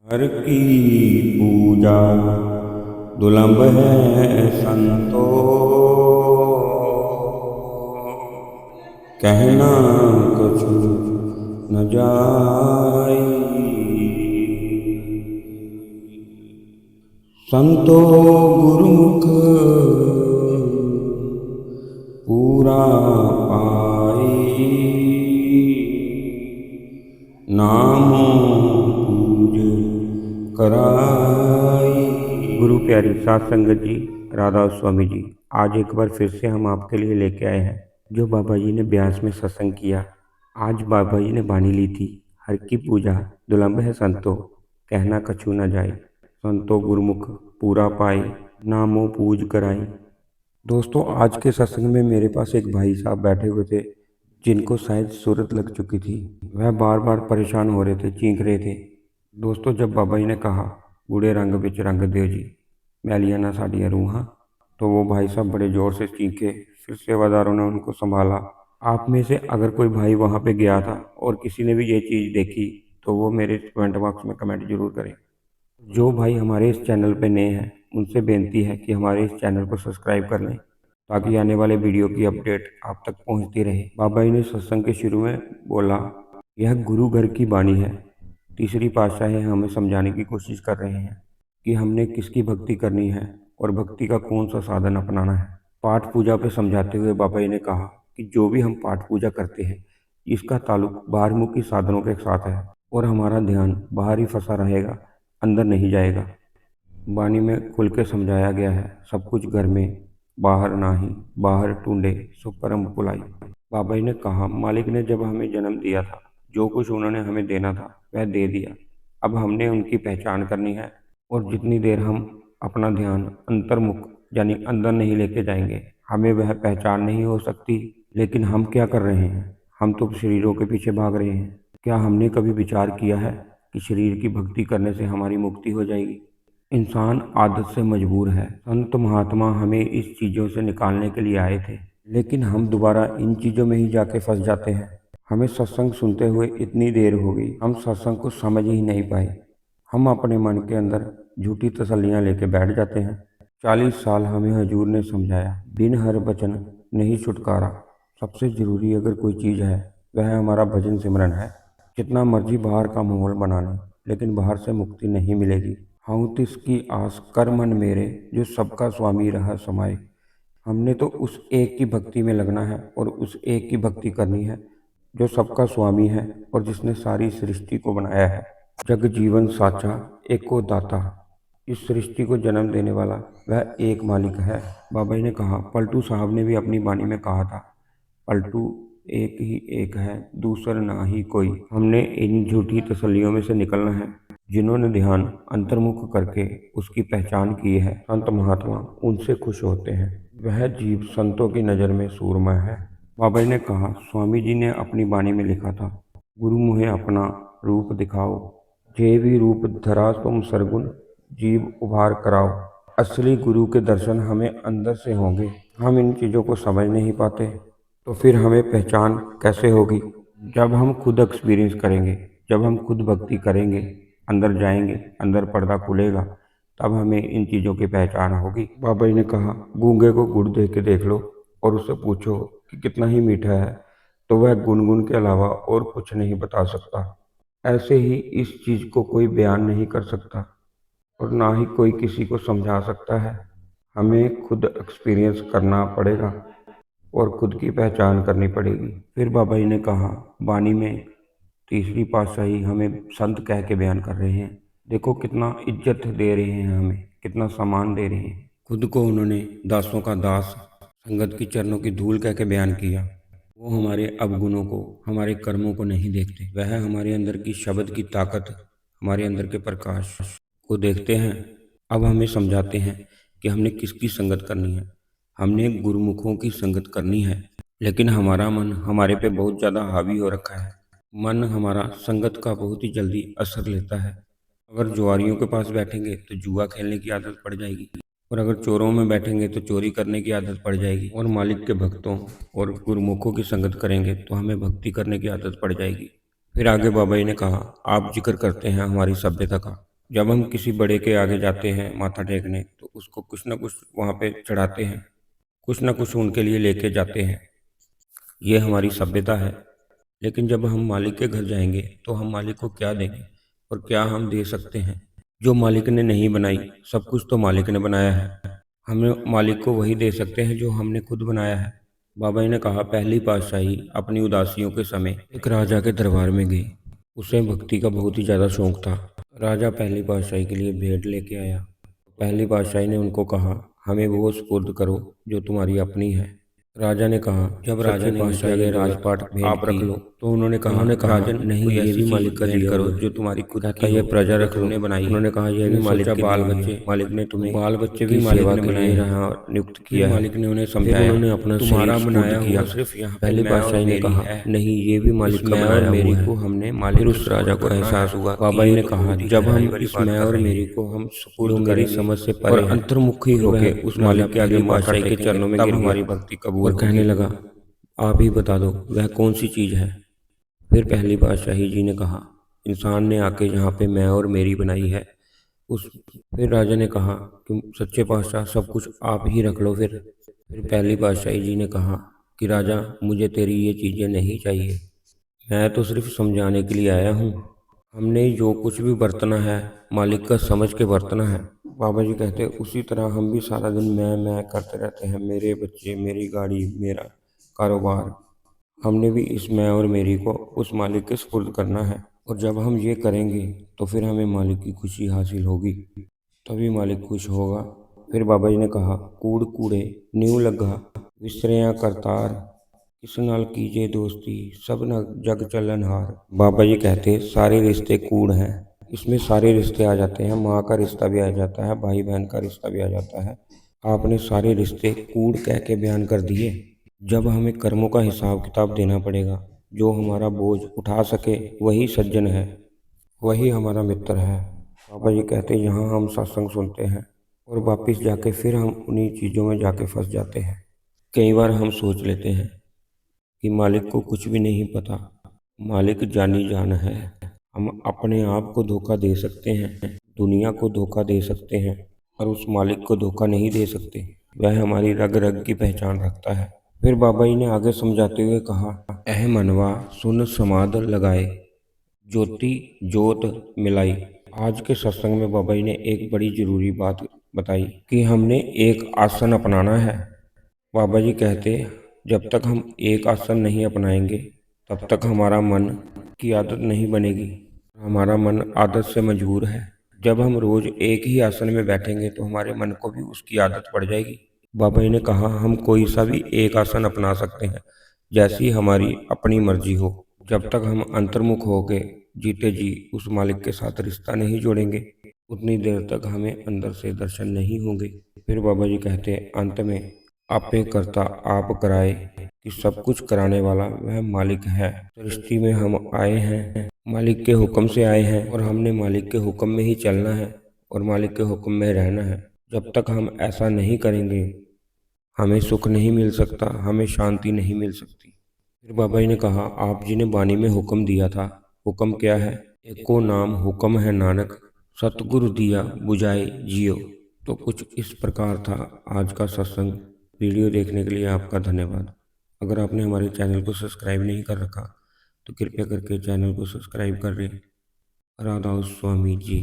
हर की पूजा दुर्लभ है संतो, कहना कछु न जाई। संतो गुरुमुख पूरा पाई, नामो पूज कराई। गुरु प्यारी सात संगत जी, राधा स्वामी जी, आज एक बार फिर से हम आपके लिए लेके आए हैं जो बाबा जी ने ब्यास में सत्संग किया। आज बाबा जी ने बानी ली थी, हर की पूजा दुर्लभ है संतो, कहना कछु न जाए। संतो गुरुमुख पूरा पाई, नामो पूज कराई। दोस्तों, आज के सत्संग में मेरे पास एक भाई साहब बैठे हुए थे जिनको शायद सूरत लग चुकी थी। वह बार बार परेशान हो रहे थे, चीख रहे थे। दोस्तों, जब बाबा जी ने कहा बूढ़े रंग बिच रंग देव जी, मैलिया ना साड़ियाँ रूहां, तो वो भाई साहब बड़े जोर से चीखे। फिर सेवादारों ने उनको संभाला। आप में से अगर कोई भाई वहाँ पे गया था और किसी ने भी ये चीज़ देखी तो वो मेरे कमेंट बॉक्स में कमेंट जरूर करें। जो भाई हमारे इस चैनल पे नए हैं उनसे बेनती है कि हमारे इस चैनल को सब्सक्राइब कर लें ताकि आने वाले वीडियो की अपडेट आप तक पहुंचती रहे। बाबा जी ने सत्संग के शुरू में बोला, यह गुरु घर की वाणी है। तीसरी पातशाह है हमें समझाने की कोशिश कर रहे हैं कि हमने किसकी भक्ति करनी है और भक्ति का कौन सा साधन अपनाना है। पाठ पूजा पे समझाते हुए बाबा जी ने कहा कि जो भी हम पाठ पूजा करते हैं इसका ताल्लुक बाहरमुखी साधनों के साथ है और हमारा ध्यान बाहर ही फंसा रहेगा, अंदर नहीं जाएगा। वाणी में खुल के समझाया गया है, सब कुछ घर में, बाहर नाही, बाहर टूंडे सो परम पुलाई। बाबा जी ने कहा, मालिक ने जब हमें जन्म दिया था, जो कुछ उन्होंने हमें देना था वह दे दिया। अब हमने उनकी पहचान करनी है और जितनी देर हम अपना ध्यान अंतर्मुख यानी अंदर नहीं लेके जाएंगे, हमें वह पहचान नहीं हो सकती। लेकिन हम क्या कर रहे हैं? हम तो शरीरों के पीछे भाग रहे हैं। क्या हमने कभी विचार किया है कि शरीर की भक्ति करने से हमारी मुक्ति हो जाएगी? इंसान आदत से मजबूर है। संत महात्मा हमें इस चीज़ों से निकालने के लिए आए थे, लेकिन हम दोबारा इन चीज़ों में ही जाके फंस जाते हैं। हमें सत्संग सुनते हुए इतनी देर हो गई, हम सत्संग को समझ ही नहीं पाए। हम अपने मन के अंदर झूठी तसल्लियाँ लेके बैठ जाते हैं। 40 साल हमें हजूर ने समझाया, बिन हर बचन नहीं छुटकारा। सबसे ज़रूरी अगर कोई चीज़ है वह हमारा भजन सिमरन है। जितना मर्जी बाहर का माहौल बना लें, लेकिन बाहर से मुक्ति नहीं मिलेगी। हूँ तिसकी आस कर मन मेरे, जो सबका स्वामी रहा समाये। हमने तो उस एक की भक्ति में लगना है और उस एक की भक्ति करनी है जो सबका स्वामी है और जिसने सारी सृष्टि को बनाया है। जग जीवन साचा एको दाता, इस सृष्टि को जन्म देने वाला वह एक मालिक है। बाबा जी ने कहा, पलटू साहब ने भी अपनी वाणी में कहा था, पलटू एक ही एक है, दूसरा ना ही कोई। हमने इन झूठी तसल्लियों में से निकलना है। जिन्होंने ध्यान अंतर्मुख करके उसकी पहचान की है, संत महात्मा उनसे खुश होते हैं। वह जीव संतों की नज़र में सूरमा है। बाबा जी ने कहा, स्वामी जी ने अपनी वाणी में लिखा था, गुरु मुझे अपना रूप दिखाओ, जे भी रूप धरा तुम सरगुण, जीव उभार कराओ। असली गुरु के दर्शन हमें अंदर से होंगे। हम इन चीज़ों को समझ नहीं पाते, तो फिर हमें पहचान कैसे होगी? जब हम खुद एक्सपीरियंस करेंगे, जब हम खुद भक्ति करेंगे, अंदर जाएंगे, अंदर पर्दा खुलेगा, तब हमें इन चीज़ों की पहचान होगी। बाबा जी ने कहा, गूंगे को गुड़ दे के देख लो और उससे पूछो कि कितना ही मीठा है, तो वह गुनगुन के अलावा और कुछ नहीं बता सकता। ऐसे ही इस चीज़ को कोई बयान नहीं कर सकता और ना ही कोई किसी को समझा सकता है। हमें खुद एक्सपीरियंस करना पड़ेगा और खुद की पहचान करनी पड़ेगी। फिर बाबा जी ने कहा, वाणी में तीसरी पातशाही हमें संत कह के बयान कर रहे हैं। देखो कितना इज्जत दे रहे हैं, हमें कितना सम्मान दे रहे हैं। खुद को उन्होंने दासों का दास, संगत की चरणों की धूल कह के बयान किया। वो हमारे अवगुणों को, हमारे कर्मों को नहीं देखते, वह हमारे अंदर की शब्द की ताकत, हमारे अंदर के प्रकाश को देखते हैं। अब हमें समझाते हैं कि हमने किसकी संगत करनी है। हमने गुरुमुखों की संगत करनी है, लेकिन हमारा मन हमारे पे बहुत ज़्यादा हावी हो रखा है। मन हमारा संगत का बहुत ही जल्दी असर लेता है। अगर जुआरियों के पास बैठेंगे तो जुआ खेलने की आदत पड़ जाएगी, और अगर चोरों में बैठेंगे तो चोरी करने की आदत पड़ जाएगी। और मालिक के भक्तों और गुरुमुखों की संगत करेंगे तो हमें भक्ति करने की आदत पड़ जाएगी। फिर आगे बाबा जी ने कहा, आप जिक्र करते हैं हमारी सभ्यता का, जब हम किसी बड़े के आगे जाते हैं माथा टेकने तो उसको कुछ ना कुछ वहाँ पे चढ़ाते हैं, कुछ ना कुछ उनके लिए लेके जाते हैं। ये हमारी सभ्यता है। लेकिन जब हम मालिक के घर जाएंगे तो हम मालिक को क्या देंगे और क्या हम दे सकते हैं? जो मालिक ने नहीं बनाई, सब कुछ तो मालिक ने बनाया है। हमें मालिक को वही दे सकते हैं जो हमने खुद बनाया है। बाबा जी ने कहा, पहली पातशाही अपनी उदासियों के समय एक राजा के दरबार में गई। उसे भक्ति का बहुत ही ज़्यादा शौक था। राजा पहली पातशाही के लिए भेंट लेके आया। पहली पातशाही ने उनको कहा, हमें वो सुपुर्द करो जो तुम्हारी अपनी है। राजा ने कहा, जब राजा ने उनके आगे राजपाट आप रख लो, तो उन्होंने कहा, राजन नहीं, ये भी मालिक का दिया करो जो तुम्हारी खुद की ये प्रजा रख लो। उन्होंने कहा, यह भी मालिक के बाल बच्चे, मालिक ने तुम्हें बाल बच्चे भी मालिक ने बनाए रहा नियुक्त किया। मालिक ने उन्हें समझाया, उन्होंने अपना तुम्हारा बनाया किया। सिर्फ यहाँ पहली पातशाही ने कहा, नहीं, ये भी मालिक का बनाया मेरी को हमने मालिक। फिर उस राजा को एहसास हुआ। बाबा जी ने कहा, जब हम इस मैं और मेरी को हम सुपुर्द मेरी समझ से परे और अंतर्मुखी होके उस मालिक के आगे पातशाही के चरणों में गिर हमारी भक्ति कबूल और कहने लगा, आप ही बता दो वह कौन सी चीज़ है। फिर पहली पातशाही जी ने कहा, इंसान ने आके यहाँ पे मैं और मेरी बनाई है। उस फिर राजा ने कहा कि सच्चे पातशाह सब कुछ आप ही रख लो। फिर पहली पातशाही जी ने कहा कि राजा, मुझे तेरी ये चीज़ें नहीं चाहिए, मैं तो सिर्फ समझाने के लिए आया हूँ। हमने जो कुछ भी बरतना है मालिक का समझ के बरतना है। बाबा जी कहते, उसी तरह हम भी सारा दिन मैं करते रहते हैं, मेरे बच्चे, मेरी गाड़ी, मेरा कारोबार। हमने भी इस मैं और मेरी को उस मालिक के सुपुर्द करना है। और जब हम ये करेंगे तो फिर हमें मालिक की खुशी हासिल होगी, तभी मालिक खुश होगा। फिर बाबा जी ने कहा, कूड़ कूड़े न्यू लगा विसरिया करतार, किस नाल कीजिए दोस्ती सब न जग चलन हार। बाबा जी कहते, सारे रिश्ते कूड़ हैं, इसमें सारे रिश्ते आ जाते हैं, माँ का रिश्ता भी आ जाता है, भाई बहन का रिश्ता भी आ जाता है। आपने सारे रिश्ते कूड़ कह के बयान कर दिए। जब हमें कर्मों का हिसाब किताब देना पड़ेगा, जो हमारा बोझ उठा सके वही सज्जन है, वही हमारा मित्र है। बाबा जी कहते, यहाँ हम सत्संग सुनते हैं और वापिस जाके फिर हम उन्हीं चीज़ों में जाके फंस जाते हैं। कई बार हम सोच लेते हैं कि मालिक को कुछ भी नहीं पता, मालिक जानी जान है। हम अपने आप को धोखा दे सकते हैं, दुनिया को धोखा दे सकते हैं, पर उस मालिक को धोखा नहीं दे सकते। वह हमारी रग रग की पहचान रखता है। फिर बाबा जी ने आगे समझाते हुए कहा, एह मनवा सुन समाद लगाए, ज्योति जोत मिलाई। आज के सत्संग में बाबा जी ने एक बड़ी जरूरी बात बताई कि हमने एक आसन अपनाना है। बाबा जी कहते, जब तक हम एक आसन नहीं अपनाएंगे तब तक हमारा मन की आदत नहीं बनेगी। हमारा मन आदत से मजबूर है। जब हम रोज एक ही आसन में बैठेंगे तो हमारे मन को भी उसकी आदत पड़ जाएगी। बाबा जी ने कहा, हम कोई सा भी एक आसन अपना सकते हैं, जैसी हमारी अपनी मर्जी हो। जब तक हम अंतर्मुख होके जीते जी उस मालिक के साथ रिश्ता नहीं जोड़ेंगे, उतनी देर तक हमें अंदर से दर्शन नहीं होंगे। फिर बाबा जी कहते, अंत में आपे करता आप कराए, कि सब कुछ कराने वाला वह मालिक है। सृष्टि में हम आए हैं, मालिक के हुक्म से आए हैं और हमने मालिक के हुक्म में ही चलना है और मालिक के हुक्म में रहना है। जब तक हम ऐसा नहीं करेंगे हमें सुख नहीं मिल सकता, हमें शांति नहीं मिल सकती। फिर बाबा जी ने कहा, आप जी ने वाणी में हुक्म दिया था, हुक्म क्या है? एको नाम हुक्म है नानक, सतगुरु दिया बुझाए जियो। तो कुछ इस प्रकार था आज का सत्संग। वीडियो देखने के लिए आपका धन्यवाद। अगर आपने हमारे चैनल को सब्सक्राइब नहीं कर रखा तो कृपया करके चैनल को सब्सक्राइब कर लें। राधा स्वामी जी।